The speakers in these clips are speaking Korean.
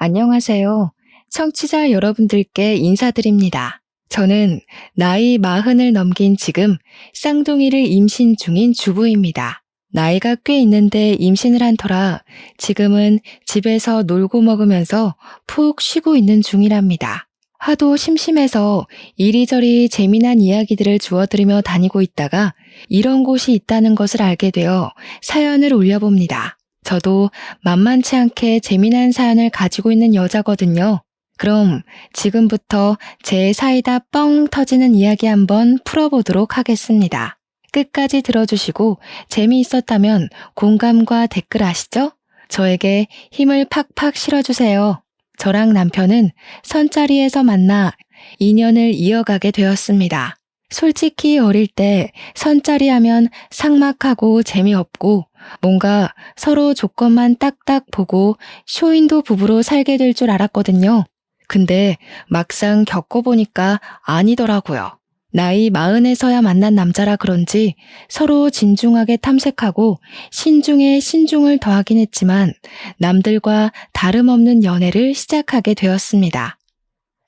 안녕하세요. 청취자 여러분들께 인사드립니다. 저는 나이 40을 넘긴 지금 쌍둥이를 임신 중인 주부입니다. 나이가 꽤 있는데 임신을 한 터라 지금은 집에서 놀고 먹으면서 푹 쉬고 있는 중이랍니다. 하도 심심해서 이리저리 재미난 이야기들을 주워들으며 다니고 있다가 이런 곳이 있다는 것을 알게 되어 사연을 올려봅니다. 저도 만만치 않게 재미난 사연을 가지고 있는 여자거든요. 그럼 지금부터 제 사이다 뻥 터지는 이야기 한번 풀어보도록 하겠습니다. 끝까지 들어주시고 재미있었다면 공감과 댓글 아시죠? 저에게 힘을 팍팍 실어주세요. 저랑 남편은 선자리에서 만나 인연을 이어가게 되었습니다. 솔직히 어릴 때 선자리 하면 삭막하고 재미없고 뭔가 서로 조건만 딱딱 보고 쇼윈도 부부로 살게 될 줄 알았거든요. 근데 막상 겪어보니까 아니더라고요. 나이 40에서야 만난 남자라 그런지 서로 진중하게 탐색하고 신중에 신중을 더하긴 했지만 남들과 다름없는 연애를 시작하게 되었습니다.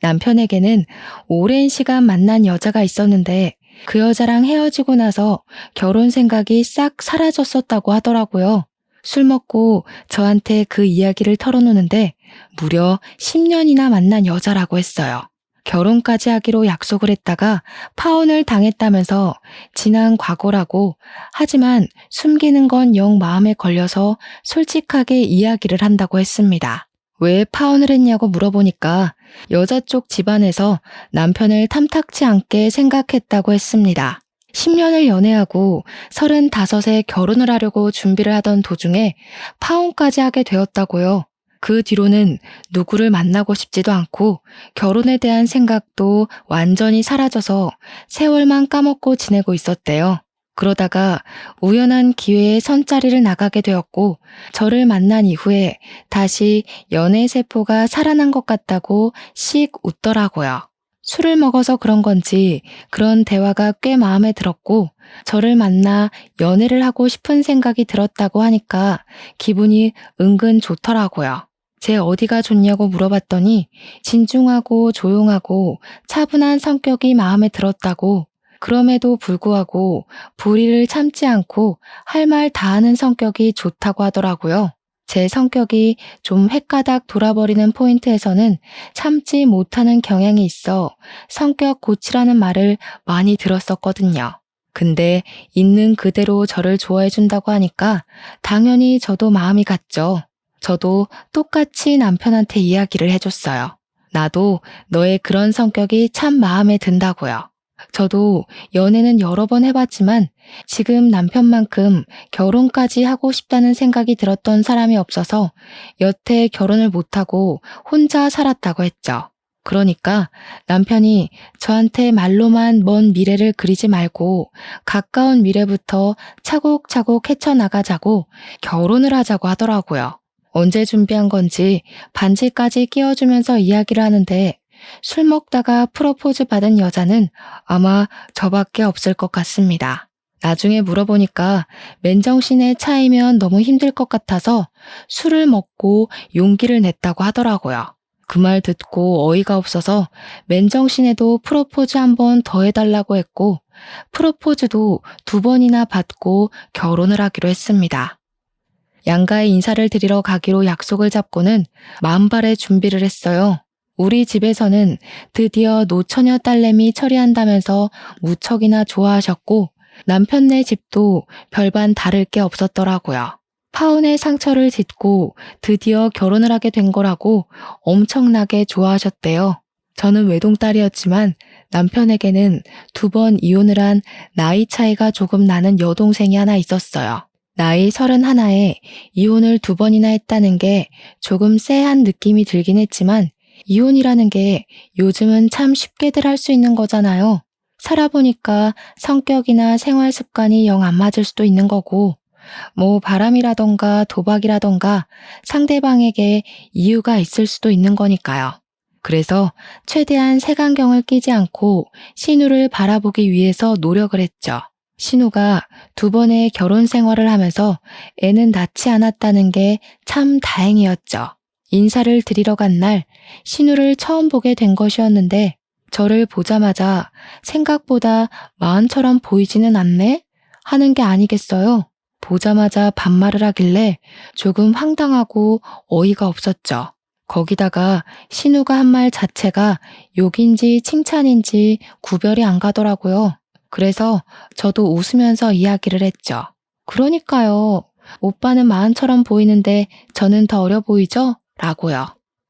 남편에게는 오랜 시간 만난 여자가 있었는데 그 여자랑 헤어지고 나서 결혼 생각이 싹 사라졌었다고 하더라고요. 술 먹고 저한테 그 이야기를 털어놓는데 무려 10년이나 만난 여자라고 했어요. 결혼까지 하기로 약속을 했다가 파혼을 당했다면서 지난 과거라고 하지만 숨기는 건 영 마음에 걸려서 솔직하게 이야기를 한다고 했습니다. 왜 파혼을 했냐고 물어보니까 여자 쪽 집안에서 남편을 탐탁치 않게 생각했다고 했습니다. 10년을 연애하고 35에 결혼을 하려고 준비를 하던 도중에 파혼까지 하게 되었다고요. 그 뒤로는 누구를 만나고 싶지도 않고 결혼에 대한 생각도 완전히 사라져서 세월만 까먹고 지내고 있었대요. 그러다가 우연한 기회에 선자리를 나가게 되었고 저를 만난 이후에 다시 연애 세포가 살아난 것 같다고 씩 웃더라고요. 술을 먹어서 그런 건지 그런 대화가 꽤 마음에 들었고 저를 만나 연애를 하고 싶은 생각이 들었다고 하니까 기분이 은근 좋더라고요. 제 어디가 좋냐고 물어봤더니 진중하고 조용하고 차분한 성격이 마음에 들었다고 그럼에도 불구하고 불의를 참지 않고 할 말 다 하는 성격이 좋다고 하더라고요. 제 성격이 좀 헷가닥 돌아버리는 포인트에서는 참지 못하는 경향이 있어 성격 고치라는 말을 많이 들었었거든요. 근데 있는 그대로 저를 좋아해준다고 하니까 당연히 저도 마음이 갔죠. 저도 똑같이 남편한테 이야기를 해줬어요. 나도 너의 그런 성격이 참 마음에 든다고요. 저도 연애는 여러 번 해봤지만 지금 남편만큼 결혼까지 하고 싶다는 생각이 들었던 사람이 없어서 여태 결혼을 못하고 혼자 살았다고 했죠. 그러니까 남편이 저한테 말로만 먼 미래를 그리지 말고 가까운 미래부터 차곡차곡 헤쳐나가자고 결혼을 하자고 하더라고요. 언제 준비한 건지 반지까지 끼워주면서 이야기를 하는데 술 먹다가 프로포즈 받은 여자는 아마 저밖에 없을 것 같습니다. 나중에 물어보니까 맨정신에 차이면 너무 힘들 것 같아서 술을 먹고 용기를 냈다고 하더라고요. 그 말 듣고 어이가 없어서 맨정신에도 프로포즈 한 번 더 해달라고 했고 프로포즈도 2번이나 받고 결혼을 하기로 했습니다. 양가에 인사를 드리러 가기로 약속을 잡고는 만발의 준비를 했어요. 우리 집에서는 드디어 노처녀 딸내미 처리한다면서 무척이나 좋아하셨고 남편네 집도 별반 다를 게 없었더라고요. 파혼의 상처를 딛고 드디어 결혼을 하게 된 거라고 엄청나게 좋아하셨대요. 저는 외동딸이었지만 남편에게는 2번 이혼을 한 나이 차이가 조금 나는 여동생이 하나 있었어요. 나이 31에 이혼을 2번이나 했다는 게 조금 쎄한 느낌이 들긴 했지만 이혼이라는 게 요즘은 참 쉽게들 할 수 있는 거잖아요. 살아보니까 성격이나 생활 습관이 영 안 맞을 수도 있는 거고 뭐 바람이라던가 도박이라던가 상대방에게 이유가 있을 수도 있는 거니까요. 그래서 최대한 색안경을 끼지 않고 신우를 바라보기 위해서 노력을 했죠. 신우가 2번의 결혼 생활을 하면서 애는 낳지 않았다는 게 참 다행이었죠. 인사를 드리러 간 날 신우를 처음 보게 된 것이었는데 저를 보자마자 생각보다 마흔처럼 보이지는 않네? 하는 게 아니겠어요? 보자마자 반말을 하길래 조금 황당하고 어이가 없었죠. 거기다가 신우가 한 말 자체가 욕인지 칭찬인지 구별이 안 가더라고요. 그래서 저도 웃으면서 이야기를 했죠. 그러니까요. 오빠는 마흔처럼 보이는데 저는 더 어려 보이죠? 라고요.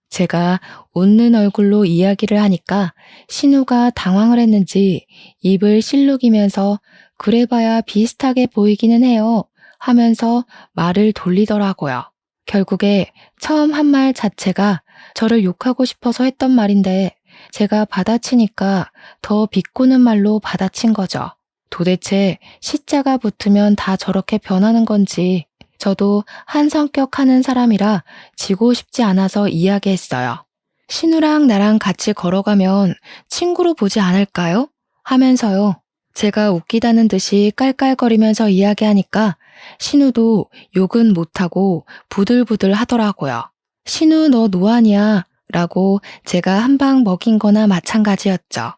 제가 웃는 얼굴로 이야기를 하니까 신우가 당황을 했는지 입을 실룩이면서 그래봐야 비슷하게 보이기는 해요 하면서 말을 돌리더라고요. 결국에 처음 한 말 자체가 저를 욕하고 싶어서 했던 말인데 제가 받아치니까 더 비꼬는 말로 받아친 거죠. 도대체 시자가 붙으면 다 저렇게 변하는 건지 저도 한 성격 하는 사람이라 지고 싶지 않아서 이야기했어요. 신우랑 나랑 같이 걸어가면 친구로 보지 않을까요? 하면서요. 제가 웃기다는 듯이 깔깔거리면서 이야기하니까 신우도 욕은 못하고 부들부들 하더라고요. 신우 너 노안이야 라고 제가 한 방 먹인 거나 마찬가지였죠.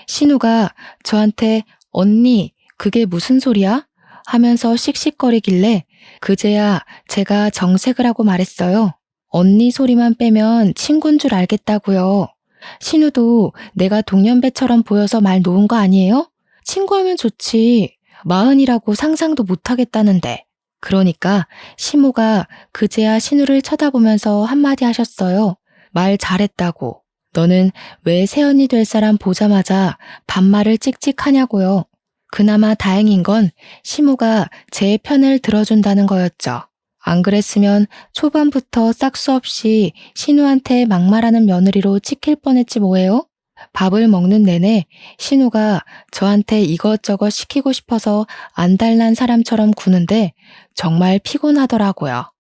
신우가 저한테 언니 그게 무슨 소리야? 하면서 씩씩거리길래 그제야 제가 정색을 하고 말했어요. 언니 소리만 빼면 친구인 줄 알겠다고요. 신우도 내가 동년배처럼 보여서 말 놓은 거 아니에요? 친구하면 좋지. 마흔이라고 상상도 못하겠다는데. 그러니까 시모가 그제야 신우를 쳐다보면서 한마디 하셨어요. 말 잘했다고. 너는 왜 새언니 될 사람 보자마자 반말을 찍찍하냐고요. 그나마 다행인 건 시모가 제 편을 들어준다는 거였죠. 안 그랬으면 초반부터 싹수 없이 신우한테 막말하는 며느리로 찍힐 뻔했지 뭐예요? 밥을 먹는 내내 신우가 저한테 이것저것 시키고 싶어서 안달난 사람처럼 구는데 정말 피곤하더라고요.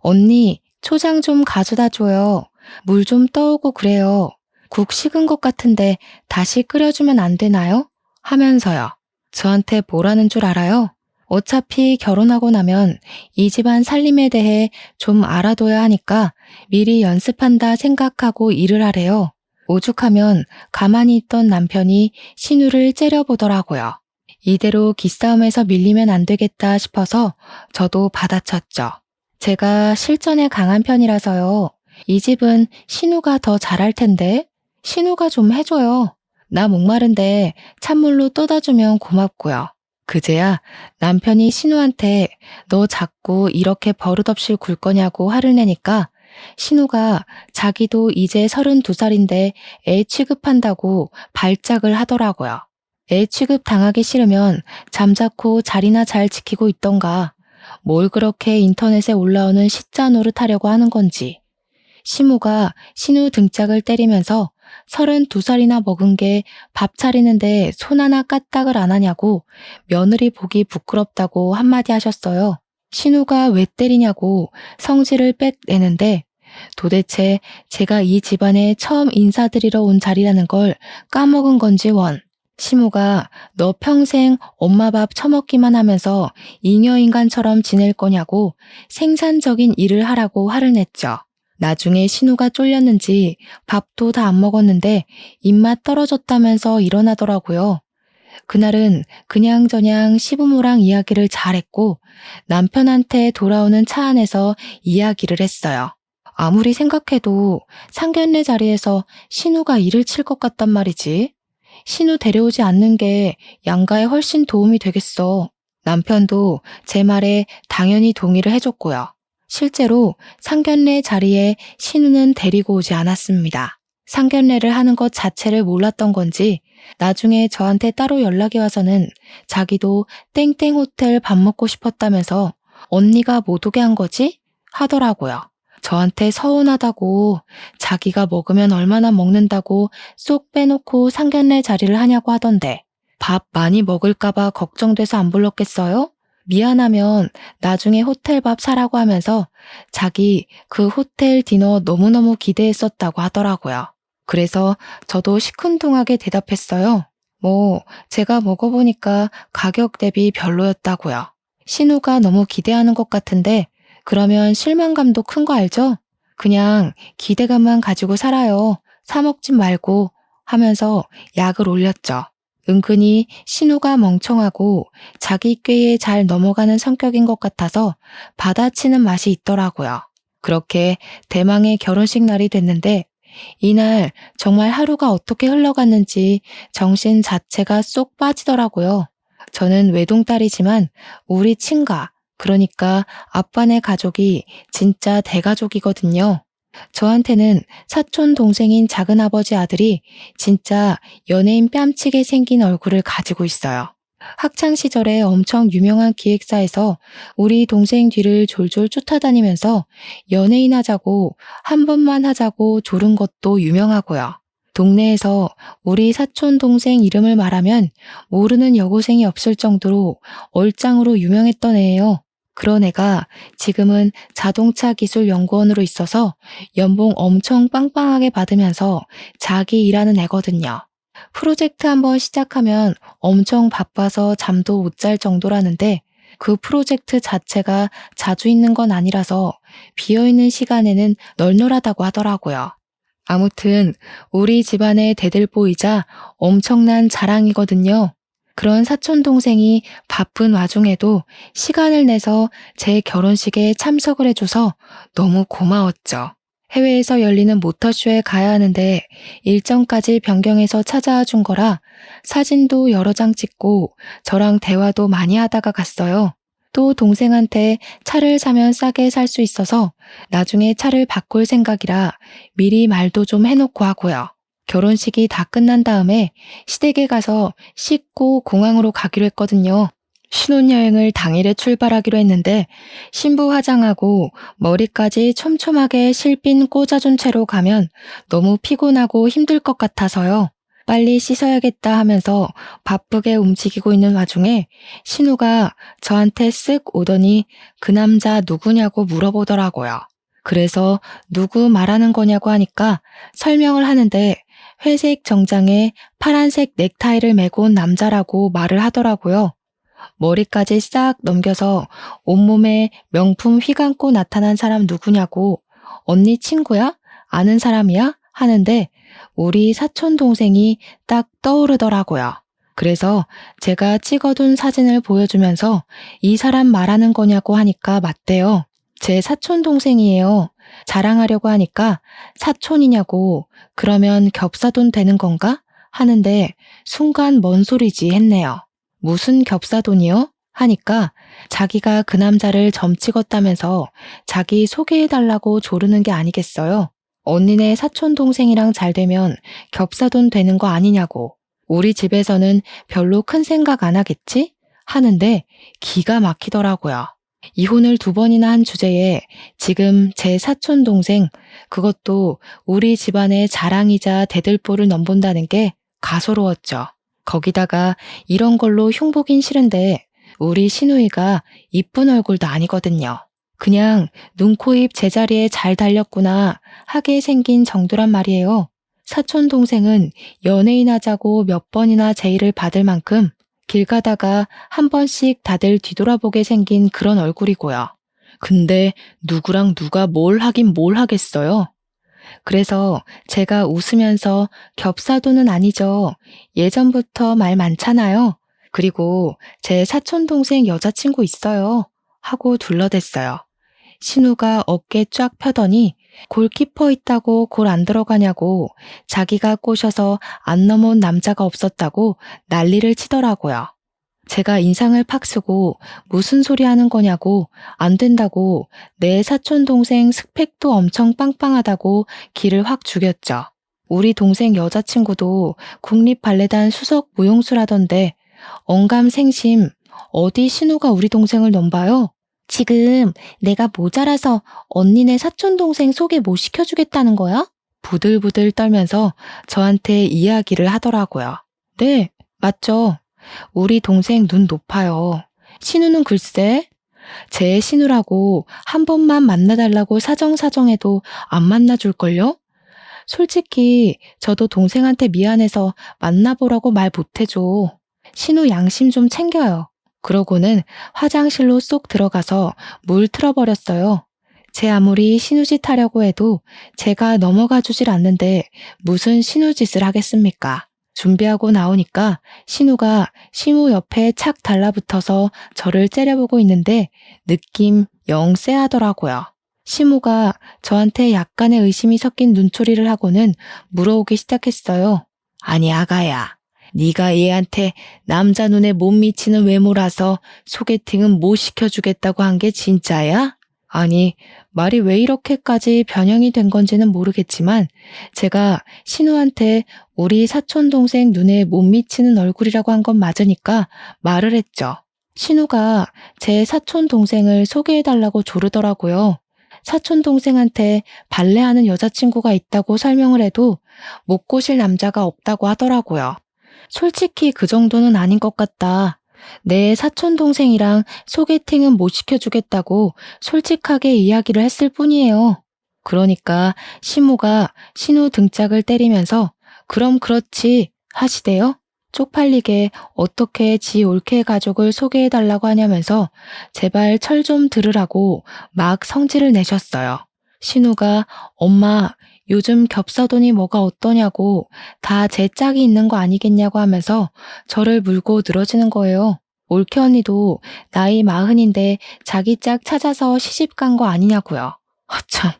언니, 초장 좀 가져다 줘요. 물 좀 떠오고 그래요. 국 식은 것 같은데 다시 끓여주면 안 되나요? 하면서요. 저한테 뭐라는 줄 알아요? 어차피 결혼하고 나면 이 집안 살림에 대해 좀 알아둬야 하니까 미리 연습한다 생각하고 일을 하래요. 오죽하면 가만히 있던 남편이 신우를 째려보더라고요. 이대로 기싸움에서 밀리면 안 되겠다 싶어서 저도 받아쳤죠. 제가 실전에 강한 편이라서요. 이 집은 신우가 더 잘할 텐데 신우가 좀 해줘요. 나 목마른데 찬물로 떠다주면 고맙고요. 그제야 남편이 신우한테 너 자꾸 이렇게 버릇없이 굴 거냐고 화를 내니까 신우가 자기도 이제 32살인데 애 취급한다고 발작을 하더라고요. 애 취급 당하기 싫으면 잠자코 자리나 잘 지키고 있던가 뭘 그렇게 인터넷에 올라오는 시자 노릇하려고 하는 건지. 시모가 신우 등짝을 때리면서 32살이나 먹은 게 밥 차리는데 손 하나 까딱을 안 하냐고 며느리 보기 부끄럽다고 한마디 하셨어요. 신우가 왜 때리냐고 성질을 빽 내는데 도대체 제가 이 집안에 처음 인사드리러 온 자리라는 걸 까먹은 건지 원. 시모가 너 평생 엄마 밥 처먹기만 하면서 잉여인간처럼 지낼 거냐고 생산적인 일을 하라고 화를 냈죠. 나중에 신우가 쫄렸는지 밥도 다 안 먹었는데 입맛 떨어졌다면서 일어나더라고요. 그날은 그냥저냥 시부모랑 이야기를 잘했고 남편한테 돌아오는 차 안에서 이야기를 했어요. 아무리 생각해도 상견례 자리에서 신우가 일을 칠 것 같단 말이지. 신우 데려오지 않는 게 양가에 훨씬 도움이 되겠어. 남편도 제 말에 당연히 동의를 해줬고요. 실제로 상견례 자리에 신우는 데리고 오지 않았습니다. 상견례를 하는 것 자체를 몰랐던 건지 나중에 저한테 따로 연락이 와서는 자기도 땡땡 호텔 밥 먹고 싶었다면서 언니가 못 오게 한 거지? 하더라고요. 저한테 서운하다고 자기가 먹으면 얼마나 먹는다고 쏙 빼놓고 상견례 자리를 하냐고 하던데 밥 많이 먹을까봐 걱정돼서 안 불렀겠어요? 미안하면 나중에 호텔 밥 사라고 하면서 자기 그 호텔 디너 너무너무 기대했었다고 하더라고요. 그래서 저도 시큰둥하게 대답했어요. 뭐 제가 먹어보니까 가격 대비 별로였다고요. 신우가 너무 기대하는 것 같은데 그러면 실망감도 큰 거 알죠? 그냥 기대감만 가지고 살아요. 사 먹진 말고 하면서 약을 올렸죠. 은근히 신우가 멍청하고 자기 꾀에 잘 넘어가는 성격인 것 같아서 받아치는 맛이 있더라고요. 그렇게 대망의 결혼식 날이 됐는데 이날 정말 하루가 어떻게 흘러갔는지 정신 자체가 쏙 빠지더라고요. 저는 외동딸이지만 우리 친가, 그러니까 아빠네 가족이 진짜 대가족이거든요. 저한테는 사촌 동생인 작은아버지 아들이 진짜 연예인 뺨치게 생긴 얼굴을 가지고 있어요. 학창 시절에 엄청 유명한 기획사에서 우리 동생 뒤를 졸졸 쫓아다니면서 연예인 하자고 한 번만 하자고 조른 것도 유명하고요. 동네에서 우리 사촌 동생 이름을 말하면 모르는 여고생이 없을 정도로 얼짱으로 유명했던 애예요. 그런 애가 지금은 자동차 기술 연구원으로 있어서 연봉 엄청 빵빵하게 받으면서 자기 일하는 애거든요. 프로젝트 한번 시작하면 엄청 바빠서 잠도 못 잘 정도라는데 그 프로젝트 자체가 자주 있는 건 아니라서 비어있는 시간에는 널널하다고 하더라고요. 아무튼 우리 집안의 대들보이자 엄청난 자랑이거든요. 그런 사촌 동생이 바쁜 와중에도 시간을 내서 제 결혼식에 참석을 해줘서 너무 고마웠죠. 해외에서 열리는 모터쇼에 가야 하는데 일정까지 변경해서 찾아와 준 거라 사진도 여러 장 찍고 저랑 대화도 많이 하다가 갔어요. 또 동생한테 차를 사면 싸게 살 수 있어서 나중에 차를 바꿀 생각이라 미리 말도 좀 해놓고 하고요. 결혼식이 다 끝난 다음에 시댁에 가서 씻고 공항으로 가기로 했거든요. 신혼여행을 당일에 출발하기로 했는데 신부 화장하고 머리까지 촘촘하게 실핀 꽂아준 채로 가면 너무 피곤하고 힘들 것 같아서요. 빨리 씻어야겠다 하면서 바쁘게 움직이고 있는 와중에 신우가 저한테 쓱 오더니 그 남자 누구냐고 물어보더라고요. 그래서 누구 말하는 거냐고 하니까 설명을 하는데 회색 정장에 파란색 넥타이를 메고 온 남자라고 말을 하더라고요. 머리까지 싹 넘겨서 온몸에 명품 휘감고 나타난 사람 누구냐고 언니 친구야? 아는 사람이야? 하는데 우리 사촌 동생이 딱 떠오르더라고요. 그래서 제가 찍어둔 사진을 보여주면서 이 사람 말하는 거냐고 하니까 맞대요. 제 사촌 동생이에요. 자랑하려고 하니까 사촌이냐고 그러면 겹사돈 되는 건가? 하는데 순간 뭔 소리지 했네요. 무슨 겹사돈이요? 하니까 자기가 그 남자를 점 찍었다면서 자기 소개해달라고 조르는 게 아니겠어요? 언니네 사촌 동생이랑 잘 되면 겹사돈 되는 거 아니냐고. 우리 집에서는 별로 큰 생각 안 하겠지? 하는데 기가 막히더라고요. 이혼을 2번이나 한 주제에 지금 제 사촌 동생, 그것도 우리 집안의 자랑이자 대들보를 넘본다는 게 가소로웠죠. 거기다가 이런 걸로 흉보긴 싫은데 우리 시누이가 이쁜 얼굴도 아니거든요. 그냥 눈, 코, 입 제자리에 잘 달렸구나 하게 생긴 정도란 말이에요. 사촌 동생은 연예인 하자고 몇 번이나 제의를 받을 만큼 길 가다가 한 번씩 다들 뒤돌아보게 생긴 그런 얼굴이고요. 근데 누구랑 누가 뭘 하긴 뭘 하겠어요? 그래서 제가 웃으면서 겹사도는 아니죠. 예전부터 말 많잖아요. 그리고 제 사촌 동생 여자친구 있어요. 하고 둘러댔어요. 신우가 어깨 쫙 펴더니 골키퍼 있다고 골 안 들어가냐고 자기가 꼬셔서 안 넘어온 남자가 없었다고 난리를 치더라고요. 제가 인상을 팍 쓰고 무슨 소리 하는 거냐고 안 된다고 내 사촌 동생 스펙도 엄청 빵빵하다고 기를 확 죽였죠. 우리 동생 여자친구도 국립발레단 수석 무용수라던데 언감생심 어디 신우가 우리 동생을 넘봐요? 지금 내가 모자라서 언니네 사촌동생 소개 못 시켜주겠다는 거야? 부들부들 떨면서 저한테 이야기를 하더라고요. 네, 맞죠. 우리 동생 눈 높아요. 신우는 글쎄, 제 신우라고 한 번만 만나달라고 사정사정해도 안 만나줄걸요? 솔직히 저도 동생한테 미안해서 만나보라고 말 못해줘. 신우 양심 좀 챙겨요. 그러고는 화장실로 쏙 들어가서 물 틀어버렸어요. 제 아무리 신우짓 하려고 해도 제가 넘어가 주질 않는데 무슨 신우짓을 하겠습니까? 준비하고 나오니까 신우가 시무 옆에 착 달라붙어서 저를 째려보고 있는데 느낌 영 쎄하더라고요. 시무가 저한테 약간의 의심이 섞인 눈초리를 하고는 물어오기 시작했어요. 아니 아가야, 네가 얘한테 남자 눈에 못 미치는 외모라서 소개팅은 못 시켜주겠다고 한 게 진짜야? 아니, 말이 왜 이렇게까지 변형이 된 건지는 모르겠지만 제가 신우한테 우리 사촌동생 눈에 못 미치는 얼굴이라고 한 건 맞으니까 말을 했죠. 신우가 제 사촌동생을 소개해달라고 조르더라고요. 사촌동생한테 발레하는 여자친구가 있다고 설명을 해도 못 꼬실 남자가 없다고 하더라고요. 솔직히 그 정도는 아닌 것 같다. 내 사촌동생이랑 소개팅은 못 시켜주겠다고 솔직하게 이야기를 했을 뿐이에요. 그러니까 시모가 신우 등짝을 때리면서 그럼 그렇지 하시대요. 쪽팔리게 어떻게 지 올케 가족을 소개해달라고 하냐면서 제발 철 좀 들으라고 막 성질을 내셨어요. 신우가 엄마 요즘 겹사돈이 뭐가 어떠냐고 다 제 짝이 있는 거 아니겠냐고 하면서 저를 물고 늘어지는 거예요. 올케 언니도 나이 40인데 자기 짝 찾아서 시집 간 거 아니냐고요. 참,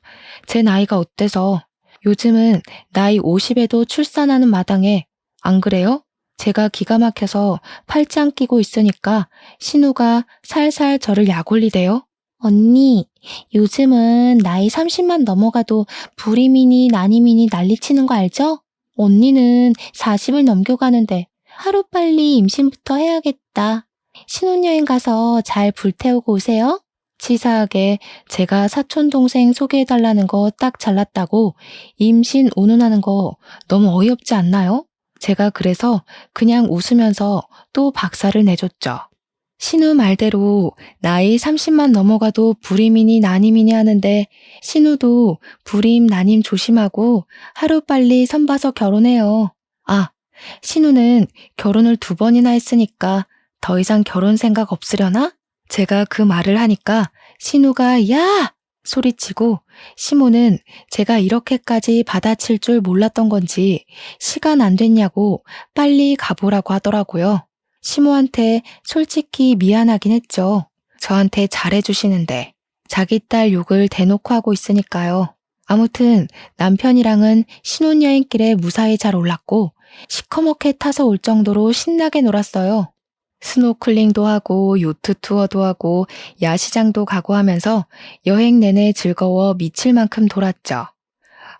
제 나이가 어때서 요즘은 나이 50에도 출산하는 마당에 안 그래요? 제가 기가 막혀서 팔짱 끼고 있으니까 신우가 살살 저를 약올리대요. 언니, 요즘은 나이 30만 넘어가도 불임이니 난임이니 난리치는 거 알죠? 언니는 40을 넘겨가는데 하루빨리 임신부터 해야겠다. 신혼여행 가서 잘 불태우고 오세요. 치사하게 제가 사촌동생 소개해달라는 거 딱 잘났다고 임신 운운하는 거 너무 어이없지 않나요? 제가 그래서 그냥 웃으면서 또 박살을 내줬죠. 신우 말대로 나이 30만 넘어가도 불임이니 난임이니 하는데 신우도 불임 난임 조심하고 하루빨리 선봐서 결혼해요. 아, 신우는 결혼을 2번이나 했으니까 더 이상 결혼 생각 없으려나? 제가 그 말을 하니까 신우가 야! 소리치고 시모는 제가 이렇게까지 받아칠 줄 몰랐던 건지 시간 안 됐냐고 빨리 가보라고 하더라고요. 시모한테 솔직히 미안하긴 했죠. 저한테 잘해주시는데 자기 딸 욕을 대놓고 하고 있으니까요. 아무튼 남편이랑은 신혼여행길에 무사히 잘 올랐고 시커멓게 타서 올 정도로 신나게 놀았어요. 스노클링도 하고 요트 투어도 하고 야시장도 가고 하면서 여행 내내 즐거워 미칠 만큼 돌았죠.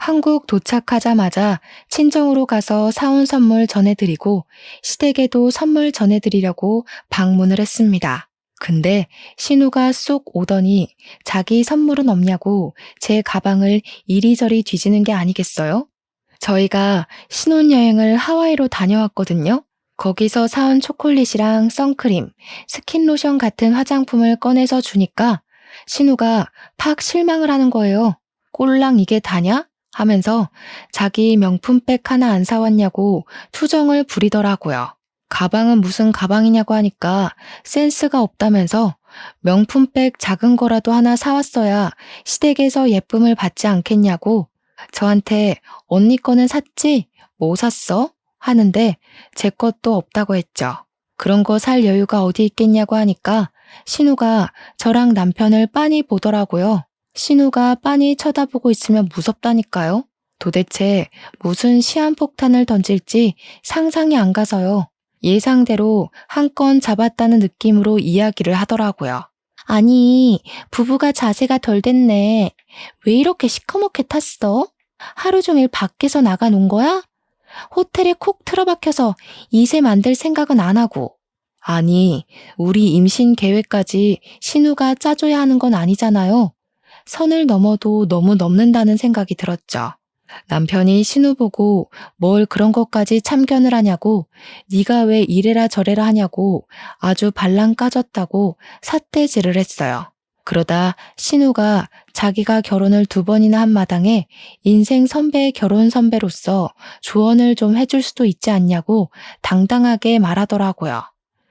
한국 도착하자마자 친정으로 가서 사온 선물 전해드리고 시댁에도 선물 전해드리려고 방문을 했습니다. 근데 신우가 쏙 오더니 자기 선물은 없냐고 제 가방을 이리저리 뒤지는 게 아니겠어요? 저희가 신혼여행을 하와이로 다녀왔거든요. 거기서 사온 초콜릿이랑 선크림, 스킨로션 같은 화장품을 꺼내서 주니까 신우가 팍 실망을 하는 거예요. 꼴랑 이게 다냐? 하면서 자기 명품백 하나 안 사왔냐고 투정을 부리더라고요. 가방은 무슨 가방이냐고 하니까 센스가 없다면서 명품백 작은 거라도 하나 사왔어야 시댁에서 예쁨을 받지 않겠냐고 저한테 언니 거는 샀지? 뭐 샀어? 하는데 제 것도 없다고 했죠. 그런 거 살 여유가 어디 있겠냐고 하니까 신우가 저랑 남편을 빤히 보더라고요. 신우가 빤히 쳐다보고 있으면 무섭다니까요. 도대체 무슨 시한폭탄을 던질지 상상이 안 가서요. 예상대로 한 건 잡았다는 느낌으로 이야기를 하더라고요. 아니, 부부가 자세가 덜 됐네. 왜 이렇게 시커멓게 탔어? 하루 종일 밖에서 나가 논 거야? 호텔에 콕 틀어박혀서 이세 만들 생각은 안 하고. 아니, 우리 임신 계획까지 신우가 짜줘야 하는 건 아니잖아요. 선을 넘어도 너무 넘는다는 생각이 들었죠. 남편이 신우 보고 뭘 그런 것까지 참견을 하냐고 네가 왜 이래라 저래라 하냐고 아주 발랑 까졌다고 삿대질을 했어요. 그러다 신우가 자기가 결혼을 2번이나 한 마당에 인생 선배의 결혼 선배로서 조언을 좀 해줄 수도 있지 않냐고 당당하게 말하더라고요.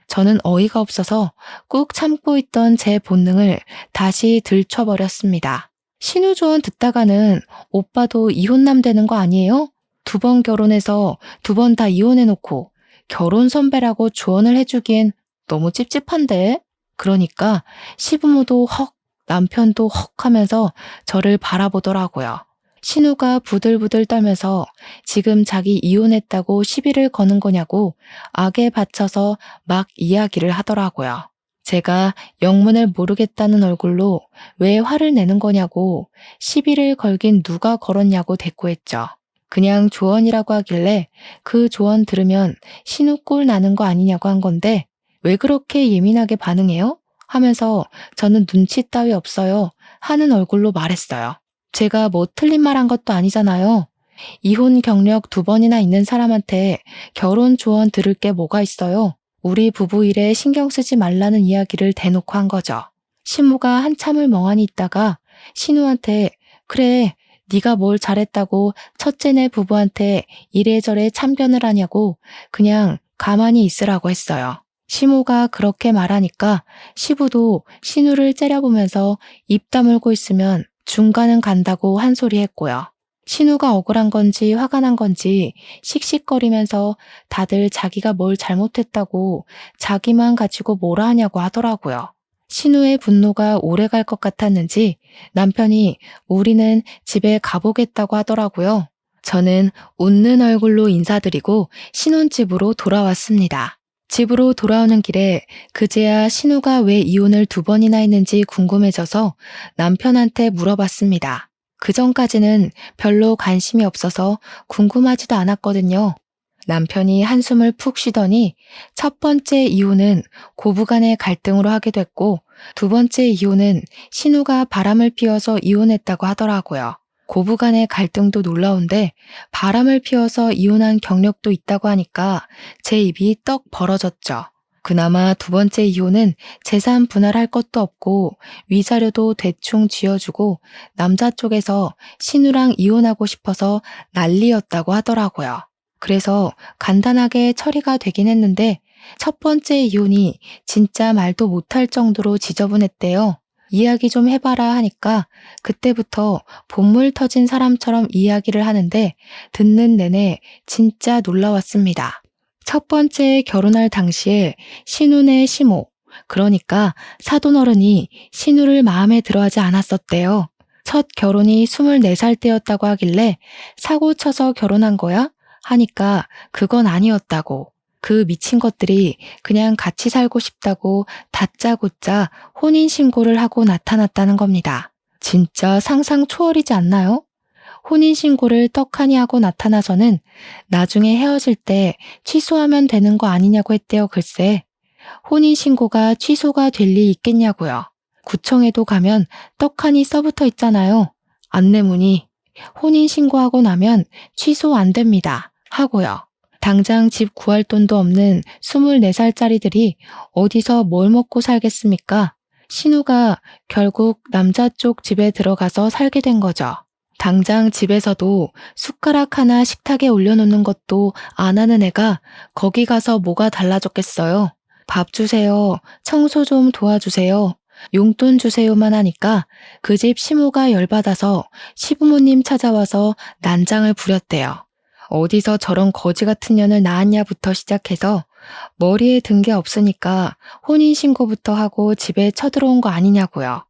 저는 어이가 없어서 꾹 참고 있던 제 본능을 다시 들춰버렸습니다. 신우 조언 듣다가는 오빠도 이혼남 되는 거 아니에요? 2번 결혼해서 2번 다 이혼해놓고 결혼 선배라고 조언을 해주기엔 너무 찝찝한데? 그러니까 시부모도 헉, 남편도 헉 하면서 저를 바라보더라고요. 신우가 부들부들 떨면서 지금 자기 이혼했다고 시비를 거는 거냐고 악에 받쳐서 막 이야기를 하더라고요. 제가 영문을 모르겠다는 얼굴로 왜 화를 내는 거냐고 시비를 걸긴 누가 걸었냐고 대꾸했죠. 그냥 조언이라고 하길래 그 조언 들으면 신우 꼴 나는 거 아니냐고 한 건데 왜 그렇게 예민하게 반응해요? 하면서 저는 눈치 따위 없어요 하는 얼굴로 말했어요. 제가 뭐 틀린 말 한 것도 아니잖아요. 이혼 경력 2번이나 있는 사람한테 결혼 조언 들을 게 뭐가 있어요? 우리 부부 일에 신경 쓰지 말라는 이야기를 대놓고 한 거죠. 시모가 한참을 멍하니 있다가 신우한테 그래 네가 뭘 잘했다고 첫째네 부부한테 이래저래 참견을 하냐고 그냥 가만히 있으라고 했어요. 시모가 그렇게 말하니까 시부도 신우를 째려보면서 입 다물고 있으면 중간은 간다고 한 소리 했고요. 신우가 억울한 건지 화가 난 건지 씩씩거리면서 다들 자기가 뭘 잘못했다고 자기만 가지고 뭐라 하냐고 하더라고요. 신우의 분노가 오래 갈 것 같았는지 남편이 우리는 집에 가보겠다고 하더라고요. 저는 웃는 얼굴로 인사드리고 신혼집으로 돌아왔습니다. 집으로 돌아오는 길에 그제야 신우가 왜 이혼을 2번이나 했는지 궁금해져서 남편한테 물어봤습니다. 그전까지는 별로 관심이 없어서 궁금하지도 않았거든요. 남편이 한숨을 푹 쉬더니 첫 번째 이혼은 고부간의 갈등으로 하게 됐고 2번째 이혼은 신우가 바람을 피워서 이혼했다고 하더라고요. 고부간의 갈등도 놀라운데 바람을 피워서 이혼한 경력도 있다고 하니까 제 입이 떡 벌어졌죠. 그나마 2번째 이혼은 재산 분할할 것도 없고 위자료도 대충 쥐어주고 남자 쪽에서 신우랑 이혼하고 싶어서 난리였다고 하더라고요. 그래서 간단하게 처리가 되긴 했는데 첫 번째 이혼이 진짜 말도 못할 정도로 지저분했대요. 이야기 좀 해봐라 하니까 그때부터 본물 터진 사람처럼 이야기를 하는데 듣는 내내 진짜 놀라웠습니다. 첫 번째 결혼할 당시에 신우네 시모, 그러니까 사돈어른이 신우를 마음에 들어하지 않았었대요. 첫 결혼이 24살 때였다고 하길래 사고 쳐서 결혼한 거야? 하니까 그건 아니었다고. 그 미친 것들이 그냥 같이 살고 싶다고 다짜고짜 혼인신고를 하고 나타났다는 겁니다. 진짜 상상 초월이지 않나요? 혼인신고를 떡하니 하고 나타나서는 나중에 헤어질 때 취소하면 되는 거 아니냐고 했대요. 글쎄. 혼인신고가 취소가 될 리 있겠냐고요. 구청에도 가면 떡하니 써붙어 있잖아요. 안내문이 혼인신고하고 나면 취소 안 됩니다. 하고요. 당장 집 구할 돈도 없는 24살짜리들이 어디서 뭘 먹고 살겠습니까? 신우가 결국 남자 쪽 집에 들어가서 살게 된 거죠. 당장 집에서도 숟가락 하나 식탁에 올려놓는 것도 안 하는 애가 거기 가서 뭐가 달라졌겠어요. 밥 주세요. 청소 좀 도와주세요. 용돈 주세요만 하니까 그 집 시모가 열받아서 시부모님 찾아와서 난장을 부렸대요. 어디서 저런 거지 같은 년을 낳았냐부터 시작해서 머리에 든 게 없으니까 혼인신고부터 하고 집에 쳐들어온 거 아니냐고요.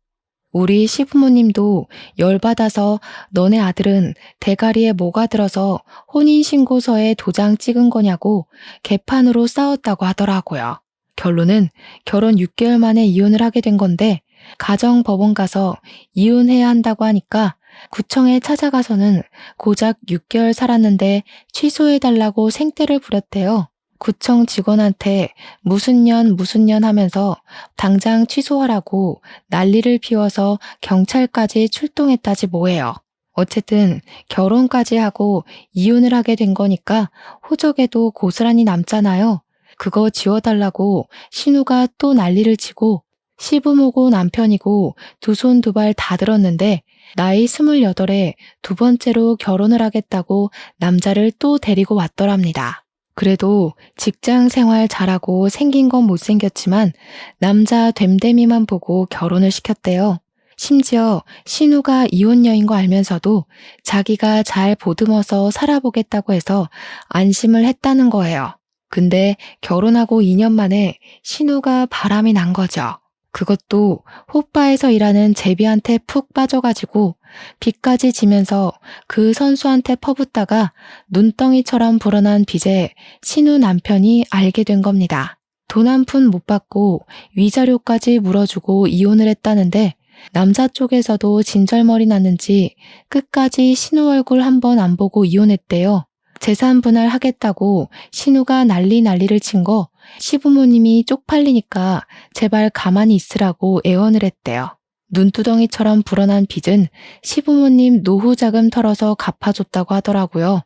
우리 시부모님도 열받아서 너네 아들은 대가리에 뭐가 들어서 혼인신고서에 도장 찍은 거냐고 개판으로 싸웠다고 하더라고요. 결론은 결혼 6개월 만에 이혼을 하게 된 건데 가정법원 가서 이혼해야 한다고 하니까 구청에 찾아가서는 고작 6개월 살았는데 취소해달라고 생떼를 부렸대요. 구청 직원한테 무슨 년 하면서 당장 취소하라고 난리를 피워서 경찰까지 출동했다지 뭐예요. 어쨌든 결혼까지 하고 이혼을 하게 된 거니까 호적에도 고스란히 남잖아요. 그거 지워달라고 신우가 또 난리를 치고 시부모고 남편이고 두 손 두 발 다 들었는데 나이 28에 2번째로 결혼을 하겠다고 남자를 또 데리고 왔더랍니다. 그래도 직장 생활 잘하고 생긴 건 못생겼지만 남자 됨됨이만 보고 결혼을 시켰대요. 심지어 신우가 이혼녀인 거 알면서도 자기가 잘 보듬어서 살아보겠다고 해서 안심을 했다는 거예요. 근데 결혼하고 2년 만에 신우가 바람이 난 거죠. 그것도 호빠에서 일하는 제비한테 푹 빠져가지고 빚까지 지면서 그 선수한테 퍼붓다가 눈덩이처럼 불어난 빚에 신우 남편이 알게 된 겁니다. 돈 한 푼 못 받고 위자료까지 물어주고 이혼을 했다는데 남자 쪽에서도 진절머리 났는지 끝까지 신우 얼굴 한 번 안 보고 이혼했대요. 재산 분할하겠다고 신우가 난리를 친 거 시부모님이 쪽팔리니까 제발 가만히 있으라고 애원을 했대요. 눈두덩이처럼 불어난 빚은 시부모님 노후 자금 털어서 갚아줬다고 하더라고요.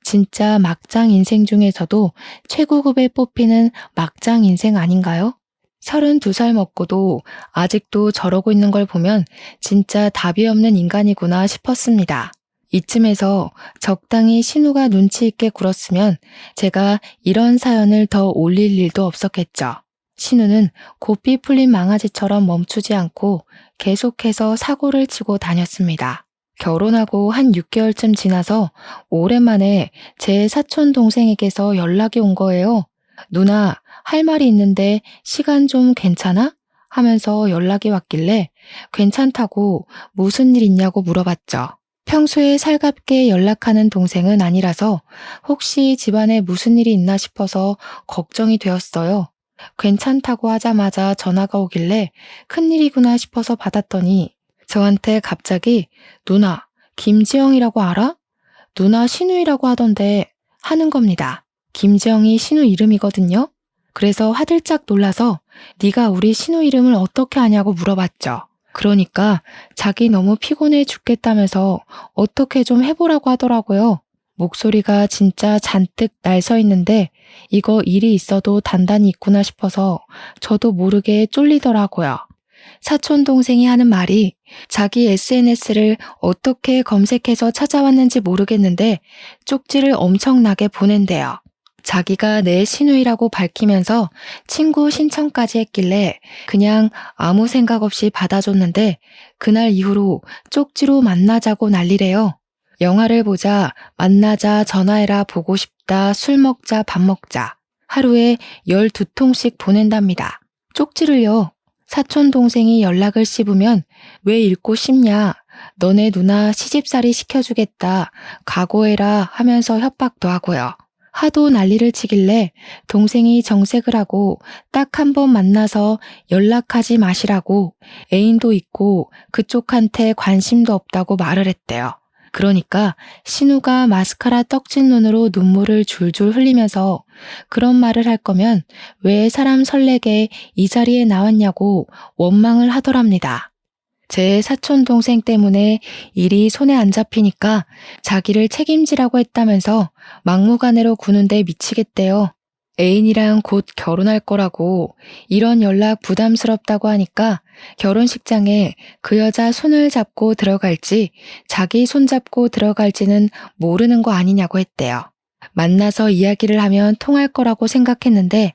진짜 막장 인생 중에서도 최고급에 뽑히는 막장 인생 아닌가요? 32살 먹고도 아직도 저러고 있는 걸 보면 진짜 답이 없는 인간이구나 싶었습니다. 이쯤에서 적당히 신우가 눈치 있게 굴었으면 제가 이런 사연을 더 올릴 일도 없었겠죠. 신우는 고삐 풀린 망아지처럼 멈추지 않고 계속해서 사고를 치고 다녔습니다. 결혼하고 한 6개월쯤 지나서 오랜만에 제 사촌 동생에게서 연락이 온 거예요. 누나, 할 말이 있는데 시간 좀 괜찮아? 하면서 연락이 왔길래 괜찮다고 무슨 일 있냐고 물어봤죠. 평소에 살갑게 연락하는 동생은 아니라서 혹시 집안에 무슨 일이 있나 싶어서 걱정이 되었어요. 괜찮다고 하자마자 전화가 오길래 큰일이구나 싶어서 받았더니 저한테 갑자기 누나, 김지영이라고 알아? 누나 신우이라고 하던데 하는 겁니다. 김지영이 신우 이름이거든요. 그래서 화들짝 놀라서 네가 우리 신우 이름을 어떻게 아냐고 물어봤죠. 그러니까 자기 너무 피곤해 죽겠다면서 어떻게 좀 해보라고 하더라고요. 목소리가 진짜 잔뜩 날서 있는데 이거 일이 있어도 단단히 있구나 싶어서 저도 모르게 쫄리더라고요. 사촌 동생이 하는 말이 자기 SNS를 어떻게 검색해서 찾아왔는지 모르겠는데 쪽지를 엄청나게 보낸대요. 자기가 내 신우이라고 밝히면서 친구 신청까지 했길래 그냥 아무 생각 없이 받아줬는데 그날 이후로 쪽지로 만나자고 난리래요. 영화를 보자, 만나자, 전화해라, 보고 싶다, 술 먹자, 밥 먹자. 하루에 12통씩 보낸답니다. 쪽지를요. 사촌 동생이 연락을 씹으면 왜 읽고 싶냐, 너네 누나 시집살이 시켜주겠다, 각오해라 하면서 협박도 하고요. 하도 난리를 치길래 동생이 정색을 하고 딱 한 번 만나서 연락하지 마시라고 애인도 있고 그쪽한테 관심도 없다고 말을 했대요. 그러니까 신우가 마스카라 떡진 눈으로 눈물을 줄줄 흘리면서 그런 말을 할 거면 왜 사람 설레게 이 자리에 나왔냐고 원망을 하더랍니다. 제 사촌 동생 때문에 일이 손에 안 잡히니까 자기를 책임지라고 했다면서 막무가내로 구는데 미치겠대요. 애인이랑 곧 결혼할 거라고 이런 연락 부담스럽다고 하니까 결혼식장에 그 여자 손을 잡고 들어갈지 자기 손 잡고 들어갈지는 모르는 거 아니냐고 했대요. 만나서 이야기를 하면 통할 거라고 생각했는데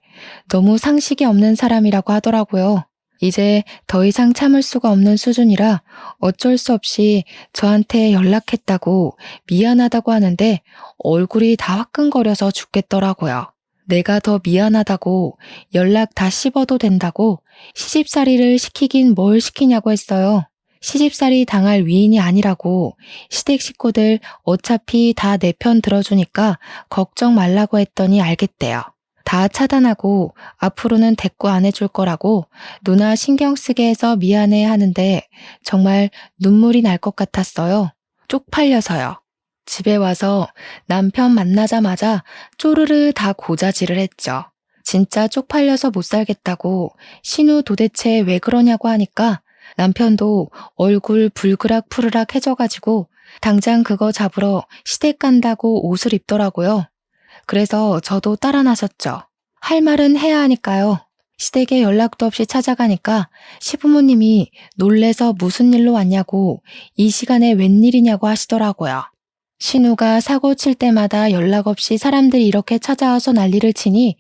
너무 상식이 없는 사람이라고 하더라고요. 이제 더 이상 참을 수가 없는 수준이라 어쩔 수 없이 저한테 연락했다고 미안하다고 하는데 얼굴이 다 화끈거려서 죽겠더라고요. 내가 더 미안하다고 연락 다 씹어도 된다고 시집살이를 시키긴 뭘 시키냐고 했어요. 시집살이 당할 위인이 아니라고 시댁 식구들 어차피 다 내 편 들어주니까 걱정 말라고 했더니 알겠대요. 다 차단하고 앞으로는 대꾸 안 해줄 거라고 누나 신경 쓰게 해서 미안해 하는데 정말 눈물이 날 것 같았어요. 쪽팔려서요. 집에 와서 남편 만나자마자 쪼르르 다 고자질을 했죠. 진짜 쪽팔려서 못 살겠다고 신우 도대체 왜 그러냐고 하니까 남편도 얼굴 불그락 푸르락 해져가지고 당장 그거 잡으러 시댁 간다고 옷을 입더라고요. 그래서 저도 따라 나섰죠. 할 말은 해야 하니까요. 시댁에 연락도 없이 찾아가니까 시부모님이 놀래서 무슨 일로 왔냐고 이 시간에 웬일이냐고 하시더라고요. 신우가 사고 칠 때마다 연락 없이 사람들이 이렇게 찾아와서 난리를 치니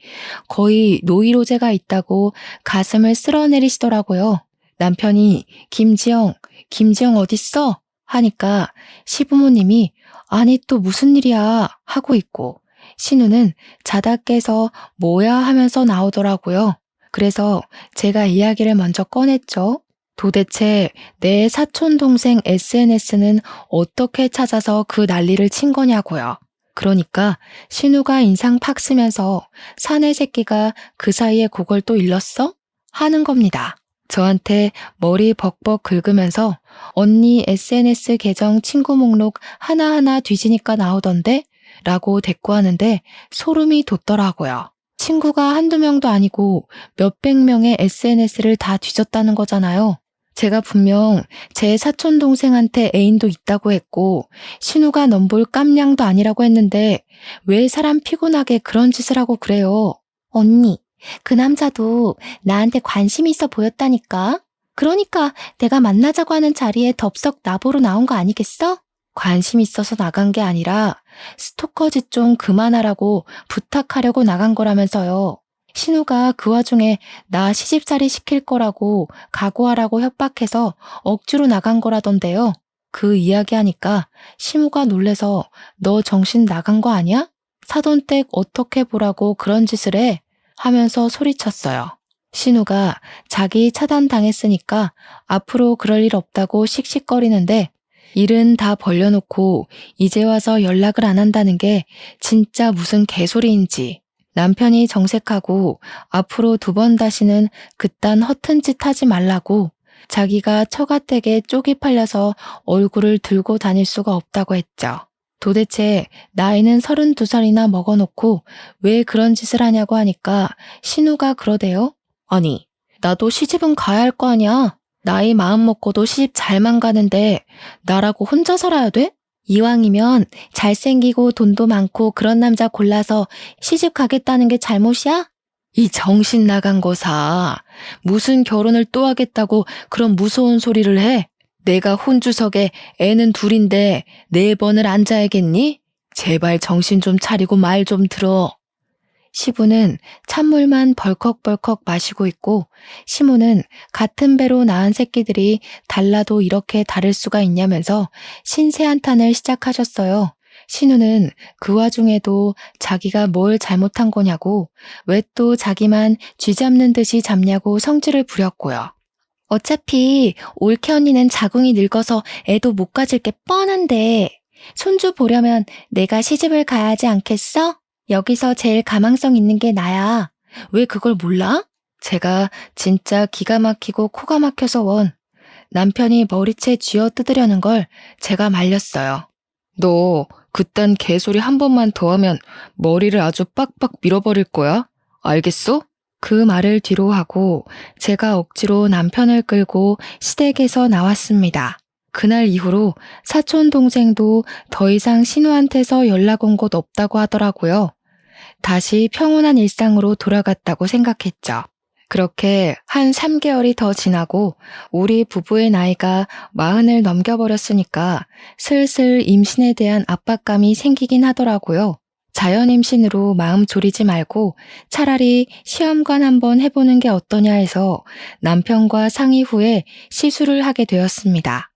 거의 노이로제가 있다고 가슴을 쓸어내리시더라고요. 남편이 김지영 어딨어? 하니까 시부모님이 아니 또 무슨 일이야 하고 있고 신우는 자다 깨서 뭐야 하면서 나오더라고요. 그래서 제가 이야기를 먼저 꺼냈죠. 도대체 내 사촌 동생 SNS는 어떻게 찾아서 그 난리를 친 거냐고요. 그러니까 신우가 인상 팍 쓰면서 사내 새끼가 그 사이에 그걸 또 일렀어? 하는 겁니다. 저한테 머리 벅벅 긁으면서 언니 SNS 계정 친구 목록 하나하나 뒤지니까 나오던데? 라고 대꾸하는데 소름이 돋더라고요. 친구가 한두 명도 아니고 몇백 명의 SNS를 다 뒤졌다는 거잖아요. 제가 분명 제 사촌 동생한테 애인도 있다고 했고 신우가 넘볼 깜냥도 아니라고 했는데 왜 사람 피곤하게 그런 짓을 하고 그래요? 언니, 그 남자도 나한테 관심이 있어 보였다니까. 그러니까 내가 만나자고 하는 자리에 덥석 나보러 나온 거 아니겠어? 관심 있어서 나간 게 아니라 스토커 짓 좀 그만하라고 부탁하려고 나간 거라면서요. 신우가 그 와중에 나 시집살이 시킬 거라고 각오하라고 협박해서 억지로 나간 거라던데요. 그 이야기하니까 시무가 놀래서 너 정신 나간 거 아니야? 사돈 댁 어떻게 보라고 그런 짓을 해? 하면서 소리쳤어요. 신우가 자기 차단당했으니까 앞으로 그럴 일 없다고 씩씩거리는데 일은 다 벌려놓고 이제 와서 연락을 안 한다는 게 진짜 무슨 개소리인지. 남편이 정색하고 앞으로 2번 다시는 그딴 허튼 짓 하지 말라고 자기가 처가댁에 쪽이 팔려서 얼굴을 들고 다닐 수가 없다고 했죠. 도대체 나이는 32살이나 먹어놓고 왜 그런 짓을 하냐고 하니까 신우가 그러대요. 아니, 나도 시집은 가야 할 거 아니야. 나이 마음 먹고도 시집 잘만 가는데 나라고 혼자 살아야 돼? 이왕이면 잘생기고 돈도 많고 그런 남자 골라서 시집 가겠다는 게 잘못이야? 이 정신 나간 거사. 무슨 결혼을 또 하겠다고 그런 무서운 소리를 해? 내가 혼주석에 애는 2인데 4번을 앉아야겠니? 제발 정신 좀 차리고 말 좀 들어. 시부는 찬물만 벌컥벌컥 마시고 있고 시모는 같은 배로 낳은 새끼들이 달라도 이렇게 다를 수가 있냐면서 신세 한탄을 시작하셨어요. 신우는 그 와중에도 자기가 뭘 잘못한 거냐고 왜 또 자기만 쥐잡는 듯이 잡냐고 성질을 부렸고요. 어차피 올케 언니는 자궁이 늙어서 애도 못 가질 게 뻔한데 손주 보려면 내가 시집을 가야 하지 않겠어? 여기서 제일 가망성 있는 게 나야. 왜 그걸 몰라? 제가 진짜 기가 막히고 코가 막혀서 원. 남편이 머리채 쥐어 뜯으려는 걸 제가 말렸어요. 너 그딴 개소리 한 번만 더 하면 머리를 아주 빡빡 밀어버릴 거야. 알겠어? 그 말을 뒤로 하고 제가 억지로 남편을 끌고 시댁에서 나왔습니다. 그날 이후로 사촌 동생도 더 이상 신우한테서 연락 온 곳 없다고 하더라고요. 다시 평온한 일상으로 돌아갔다고 생각했죠. 그렇게 한 3개월이 더 지나고 우리 부부의 나이가 40을 넘겨버렸으니까 슬슬 임신에 대한 압박감이 생기긴 하더라고요. 자연 임신으로 마음 졸이지 말고 차라리 시험관 한번 해보는 게 어떠냐 해서 남편과 상의 후에 시술을 하게 되었습니다.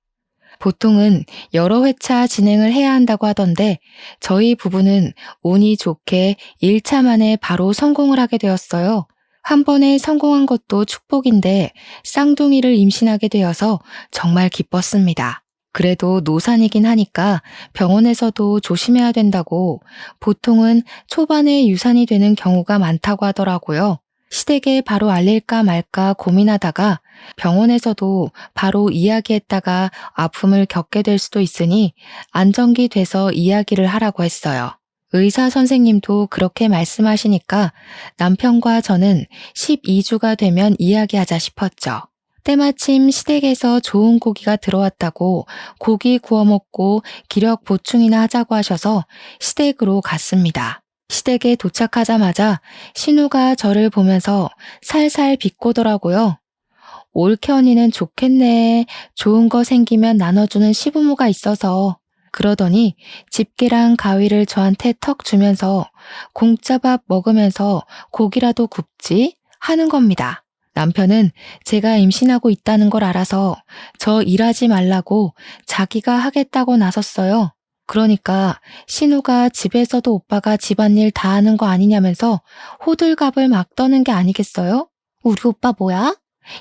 보통은 여러 회차 진행을 해야 한다고 하던데 저희 부부는 운이 좋게 1차 만에 바로 성공을 하게 되었어요. 한 번에 성공한 것도 축복인데 쌍둥이를 임신하게 되어서 정말 기뻤습니다. 그래도 노산이긴 하니까 병원에서도 조심해야 된다고 보통은 초반에 유산이 되는 경우가 많다고 하더라고요. 시댁에 바로 알릴까 말까 고민하다가 병원에서도 바로 이야기했다가 아픔을 겪게 될 수도 있으니 안정기 돼서 이야기를 하라고 했어요. 의사 선생님도 그렇게 말씀하시니까 남편과 저는 12주가 되면 이야기하자 싶었죠. 때마침 시댁에서 좋은 고기가 들어왔다고 고기 구워 먹고 기력 보충이나 하자고 하셔서 시댁으로 갔습니다. 시댁에 도착하자마자 신우가 저를 보면서 살살 비꼬더라고요. 올케 언니는 좋겠네. 좋은 거 생기면 나눠주는 시부모가 있어서. 그러더니 집게랑 가위를 저한테 턱 주면서 공짜밥 먹으면서 고기라도 굽지 하는 겁니다. 남편은 제가 임신하고 있다는 걸 알아서 저 일하지 말라고 자기가 하겠다고 나섰어요. 그러니까 신우가 집에서도 오빠가 집안일 다 하는 거 아니냐면서 호들갑을 막 떠는 게 아니겠어요? 우리 오빠 뭐야?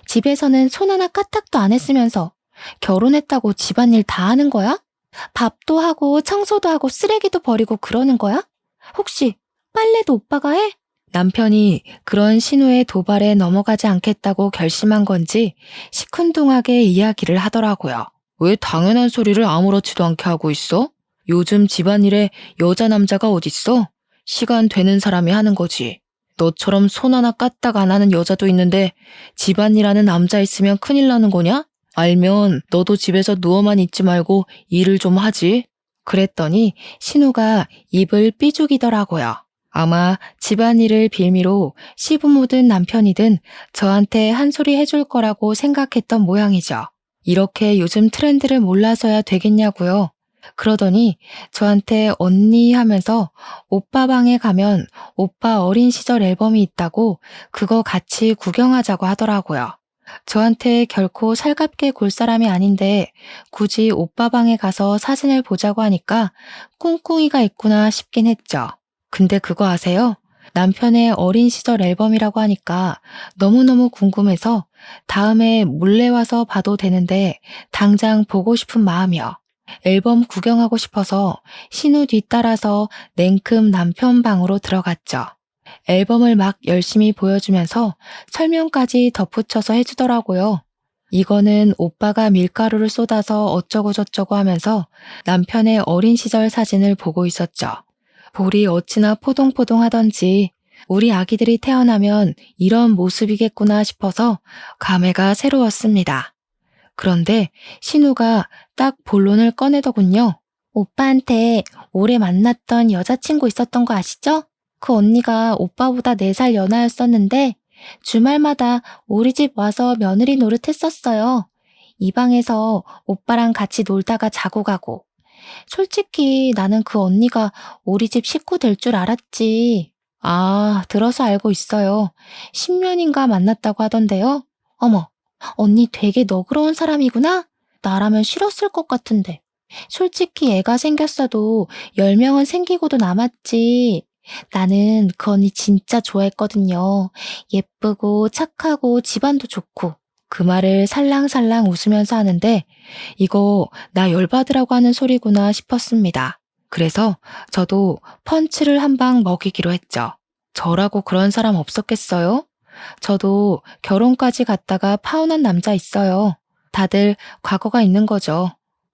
집에서는 손 하나 까딱도 안 했으면서 결혼했다고 집안일 다 하는 거야? 밥도 하고 청소도 하고 쓰레기도 버리고 그러는 거야? 혹시 빨래도 오빠가 해? 남편이 그런 신우의 도발에 넘어가지 않겠다고 결심한 건지 시큰둥하게 이야기를 하더라고요. 왜 당연한 소리를 아무렇지도 않게 하고 있어? 요즘 집안일에 여자 남자가 어딨어? 시간 되는 사람이 하는 거지. 너처럼 손 하나 까딱 안 하는 여자도 있는데 집안일 하는 남자 있으면 큰일 나는 거냐? 알면 너도 집에서 누워만 있지 말고 일을 좀 하지. 그랬더니 신우가 입을 삐죽이더라고요. 아마 집안일을 빌미로 시부모든 남편이든 저한테 한 소리 해줄 거라고 생각했던 모양이죠. 이렇게 요즘 트렌드를 몰라서야 되겠냐고요. 그러더니 저한테 언니 하면서 오빠 방에 가면 오빠 어린 시절 앨범이 있다고 그거 같이 구경하자고 하더라고요. 저한테 결코 살갑게 굴 사람이 아닌데 굳이 오빠 방에 가서 사진을 보자고 하니까 꿍꿍이가 있구나 싶긴 했죠. 근데 그거 아세요? 남편의 어린 시절 앨범이라고 하니까 너무너무 궁금해서 다음에 몰래 와서 봐도 되는데 당장 보고 싶은 마음이요. 앨범 구경하고 싶어서 신우 뒤따라서 냉큼 남편 방으로 들어갔죠. 앨범을 막 열심히 보여주면서 설명까지 덧붙여서 해주더라고요. 이거는 오빠가 밀가루를 쏟아서 어쩌고저쩌고 하면서 남편의 어린 시절 사진을 보고 있었죠. 볼이 어찌나 포동포동하던지 우리 아기들이 태어나면 이런 모습이겠구나 싶어서 감회가 새로웠습니다. 그런데 신우가 딱 본론을 꺼내더군요. 오빠한테 오래 만났던 여자친구 있었던 거 아시죠? 그 언니가 오빠보다 4살 연하였었는데 주말마다 우리 집 와서 며느리 노릇했었어요. 이 방에서 오빠랑 같이 놀다가 자고 가고. 솔직히 나는 그 언니가 우리 집 식구 될 줄 알았지. 아, 들어서 알고 있어요. 10년인가 만났다고 하던데요. 어머, 언니 되게 너그러운 사람이구나? 나라면 싫었을 것 같은데. 솔직히 애가 생겼어도 10명은 생기고도 남았지. 나는 그 언니 진짜 좋아했거든요. 예쁘고 착하고 집안도 좋고. 그 말을 살랑살랑 웃으면서 하는데 이거 나 열받으라고 하는 소리구나 싶었습니다. 그래서 저도 펀치를 한 방 먹이기로 했죠. 저라고 그런 사람 없었겠어요? 저도 결혼까지 갔다가 파혼한 남자 있어요. 다들 과거가 있는 거죠.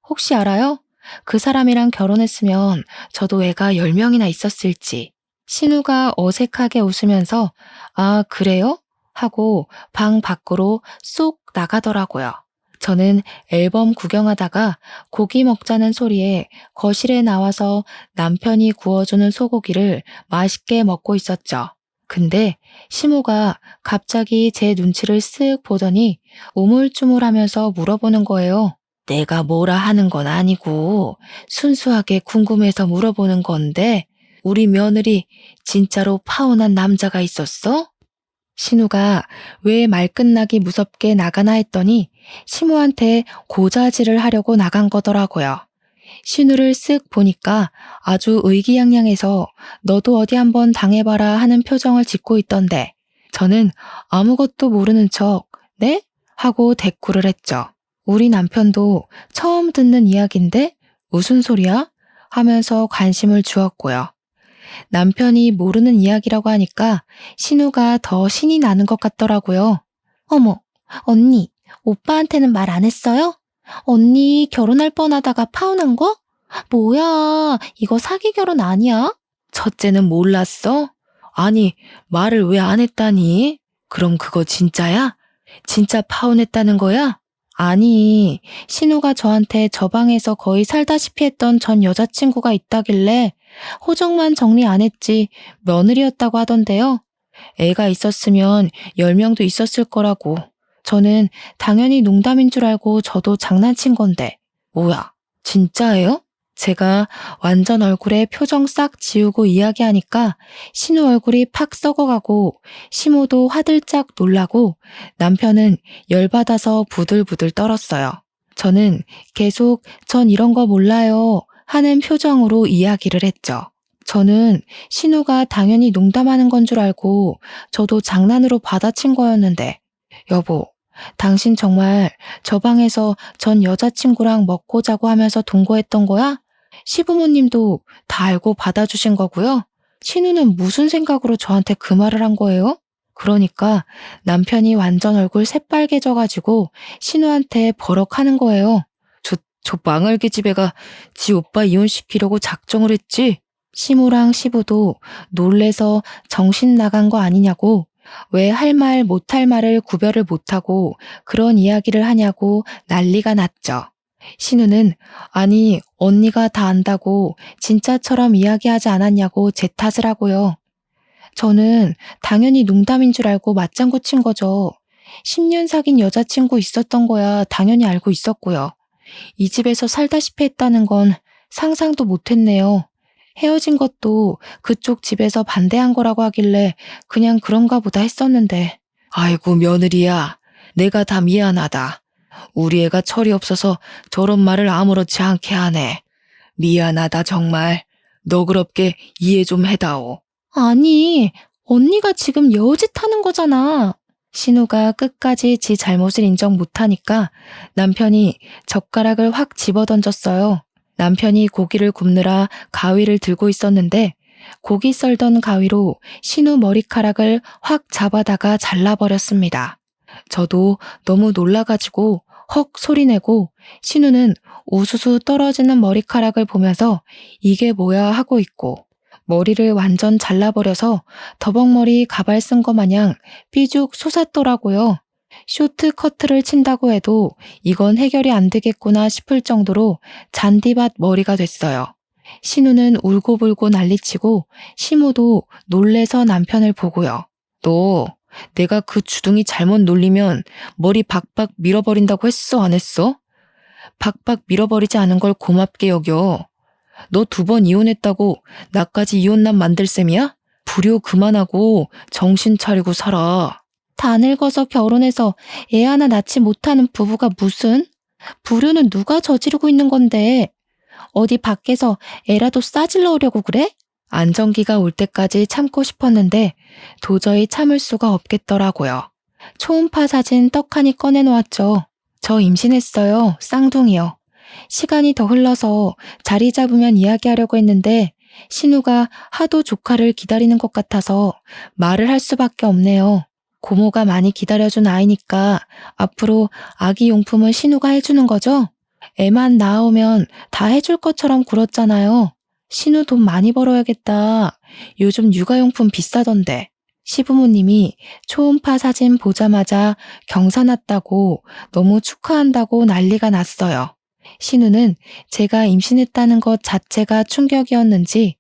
혹시 알아요? 그 사람이랑 결혼했으면 저도 애가 10명이나 있었을지. 신우가 어색하게 웃으면서 아, 그래요? 하고 방 밖으로 쏙 나가더라고요. 저는 앨범 구경하다가 고기 먹자는 소리에 거실에 나와서 남편이 구워주는 소고기를 맛있게 먹고 있었죠. 근데 시모가 갑자기 제 눈치를 쓱 보더니 우물쭈물하면서 물어보는 거예요. 내가 뭐라 하는 건 아니고 순수하게 궁금해서 물어보는 건데 우리 며느리 진짜로 파혼한 남자가 있었어? 신우가 왜 말 끝나기 무섭게 나가나 했더니 시모한테 고자질을 하려고 나간 거더라고요. 신우를 쓱 보니까 아주 의기양양해서 너도 어디 한번 당해봐라 하는 표정을 짓고 있던데 저는 아무것도 모르는 척 네? 하고 대꾸를 했죠. 우리 남편도 처음 듣는 이야기인데 무슨 소리야? 하면서 관심을 주었고요. 남편이 모르는 이야기라고 하니까 신우가 더 신이 나는 것 같더라고요. 어머, 언니, 오빠한테는 말 안 했어요? 언니 결혼할 뻔하다가 파혼한 거? 뭐야, 이거 사기 결혼 아니야? 첫째는 몰랐어? 아니, 말을 왜 안 했다니? 그럼 그거 진짜야? 진짜 파혼했다는 거야? 아니, 신우가 저한테 저 방에서 거의 살다시피 했던 전 여자친구가 있다길래 호적만 정리 안 했지 며느리였다고 하던데요. 애가 있었으면 10명도 있었을 거라고. 저는 당연히 농담인 줄 알고 저도 장난친 건데. 뭐야, 진짜예요? 제가 완전 얼굴에 표정 싹 지우고 이야기하니까 신우 얼굴이 팍 썩어가고 시모도 화들짝 놀라고 남편은 열받아서 부들부들 떨었어요. 저는 계속 전 이런 거 몰라요 하는 표정으로 이야기를 했죠. 저는 신우가 당연히 농담하는 건 줄 알고 저도 장난으로 받아친 거였는데 여보, 당신 정말 저 방에서 전 여자친구랑 먹고 자고 하면서 동거했던 거야? 시부모님도 다 알고 받아주신 거고요. 신우는 무슨 생각으로 저한테 그 말을 한 거예요? 그러니까 남편이 완전 얼굴 새빨개져가지고 신우한테 버럭하는 거예요. 저 망할개 집애가 지 오빠 이혼시키려고 작정을 했지? 시모랑 시부도 놀래서 정신 나간 거 아니냐고, 왜 할 말 못할 말을 구별을 못하고 그런 이야기를 하냐고 난리가 났죠. 신우는 아니 언니가 다 안다고 진짜처럼 이야기하지 않았냐고 제 탓을 하고요. 저는 당연히 농담인 줄 알고 맞장구 친 거죠. 10년 사귄 여자친구 있었던 거야 당연히 알고 있었고요. 이 집에서 살다시피 했다는 건 상상도 못했네요. 헤어진 것도 그쪽 집에서 반대한 거라고 하길래 그냥 그런가 보다 했었는데. 아이고 며느리야, 내가 다 미안하다. 우리 애가 철이 없어서 저런 말을 아무렇지 않게 하네. 미안하다 정말. 너그럽게 이해 좀 해다오. 아니, 언니가 지금 여우짓 하는 거잖아. 신우가 끝까지 지 잘못을 인정 못하니까 남편이 젓가락을 확 집어던졌어요. 남편이 고기를 굽느라 가위를 들고 있었는데 고기 썰던 가위로 신우 머리카락을 확 잡아다가 잘라버렸습니다. 저도 너무 놀라가지고 헉 소리내고 신우는 우수수 떨어지는 머리카락을 보면서 이게 뭐야 하고 있고 머리를 완전 잘라버려서 더벅머리 가발 쓴 거 마냥 삐죽 솟았더라고요. 쇼트 커트를 친다고 해도 이건 해결이 안 되겠구나 싶을 정도로 잔디밭 머리가 됐어요. 신우는 울고불고 난리치고 시모도 놀래서 남편을 보고요. 너 내가 그 주둥이 잘못 놀리면 머리 박박 밀어버린다고 했어 안 했어? 박박 밀어버리지 않은 걸 고맙게 여겨. 너 2번 이혼했다고 나까지 이혼남 만들 셈이야? 불효 그만하고 정신 차리고 살아. 다 늙어서 결혼해서 애 하나 낳지 못하는 부부가 무슨? 불효는 누가 저지르고 있는 건데 어디 밖에서 애라도 싸질러 오려고 그래? 안정기가 올 때까지 참고 싶었는데 도저히 참을 수가 없겠더라고요. 초음파 사진 떡하니 꺼내놓았죠. 저 임신했어요. 쌍둥이요. 시간이 더 흘러서 자리 잡으면 이야기하려고 했는데 신우가 하도 조카를 기다리는 것 같아서 말을 할 수밖에 없네요. 고모가 많이 기다려준 아이니까 앞으로 아기 용품은 신우가 해주는 거죠? 애만 낳아오면 다 해줄 것처럼 굴었잖아요. 신우 돈 많이 벌어야겠다. 요즘 육아용품 비싸던데. 시부모님이 초음파 사진 보자마자 경사났다고 너무 축하한다고 난리가 났어요. 신우는 제가 임신했다는 것 자체가 충격이었는지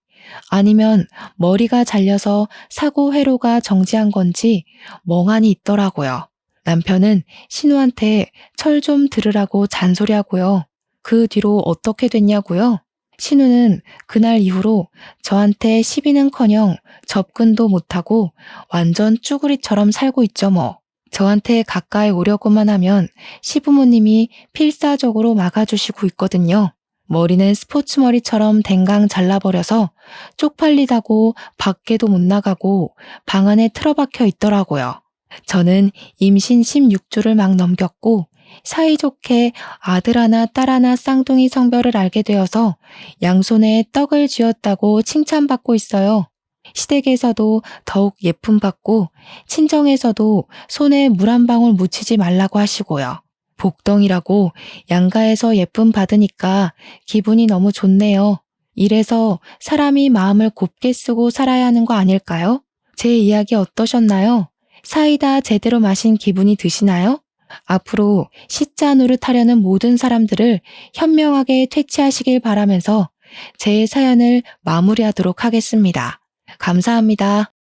아니면 머리가 잘려서 사고 회로가 정지한 건지 멍하니 있더라고요. 남편은 신우한테 철 좀 들으라고 잔소리하고요. 그 뒤로 어떻게 됐냐고요? 신우는 그날 이후로 저한테 시비는커녕 접근도 못하고 완전 쭈구리처럼 살고 있죠 뭐. 저한테 가까이 오려고만 하면 시부모님이 필사적으로 막아주시고 있거든요. 머리는 스포츠 머리처럼 댕강 잘라버려서 쪽팔리다고 밖에도 못 나가고 방 안에 틀어박혀 있더라고요. 저는 임신 16주를 막 넘겼고 사이좋게 아들 하나 딸 하나 쌍둥이 성별을 알게 되어서 양손에 떡을 쥐었다고 칭찬받고 있어요. 시댁에서도 더욱 예쁨 받고 친정에서도 손에 물 한 방울 묻히지 말라고 하시고요. 복덩이라고 양가에서 예쁨 받으니까 기분이 너무 좋네요. 이래서 사람이 마음을 곱게 쓰고 살아야 하는 거 아닐까요? 제 이야기 어떠셨나요? 사이다 제대로 마신 기분이 드시나요? 앞으로 시자 노릇하려는 모든 사람들을 현명하게 퇴치하시길 바라면서 제 사연을 마무리하도록 하겠습니다. 감사합니다.